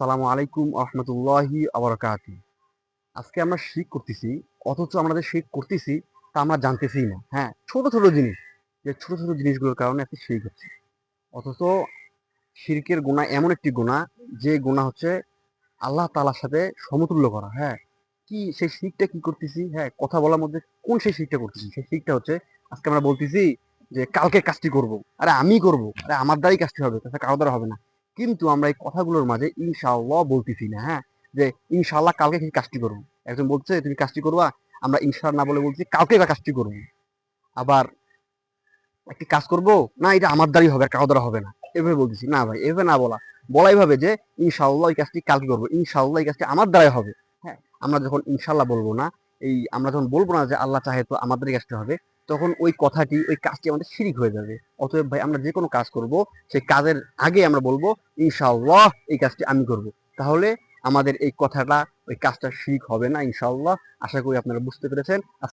আসসালামু আলাইকুম রহমতুল্লাহি আবরাকাতু। আজকে আমরা শিরক করতেছি, অথচ আমরা যে শিরক করতেছি তা আমরা জানতেছিই না। হ্যাঁ, ছোট ছোট জিনিস, যে ছোট ছোট জিনিসগুলোর কারণে আজকে শিরক হচ্ছে। অথচ শিরকের গুনাহ এমন একটি গুনাহ, যে গুনাহ হচ্ছে আল্লাহ তাআলার সাথে সমতুল্য করা। হ্যাঁ, কি সেই শিরকটা কি করতেছি? হ্যাঁ, কথা বলার মধ্যে কোন সেই শিরকটা করতেছি? সেই শিরকটা হচ্ছে আজকে আমরা বলতেছি যে কালকে কাজটি করব। আরে আমি করব। আরে আমার দ্বারাই কাজটি হবে, তাছাড়া কারো দ্বারা হবে না। কিন্তু আমরা এই কথাগুলোর মাঝে ইনশাআল্লাহ বলতেছি না। হ্যাঁ, যে ইনশাআল্লাহ কালকে এই কাজটি করব। একজন বলছে তুমি কাজটি করবা, আমরা ইনশাআল্লাহ না বলে বলছি কালকে কাজটি করব। আবার একটি কাজ করব, না এটা আমার দ্বারাই হবে, আর কারো দ্বারা হবে না, এভাবে বলতেছি না ভাই। এভাবে না বলা, বলাই ভাবে যে ইনশাআল্লাহ এই কাজটি কালকে করবো, ইনশাআল্লাহ এই কাজটি আমার দ্বারাই হবে। হ্যাঁ, আমরা যখন ইনশাআল্লাহ বলবো না, আমরা যখন বলবো না যে আল্লাহ চাহে তো আমাদের এই কাজটি হবে, তখন ওই কথাটি, ওই কাজটি আমাদের শিরিক হয়ে যাবে। অতএব ভাই, আমরা যে কোনো কাজ করব, সেই কাজের আগে আমরা বলবো ইনশাআল্লাহ এই কাজটি আমি করব। তাহলে আমাদের এই কথাটা, ওই কাজটা শিরিক হবে না ইনশাআল্লাহ। আশা করি আপনারা বুঝতে পেরেছেন।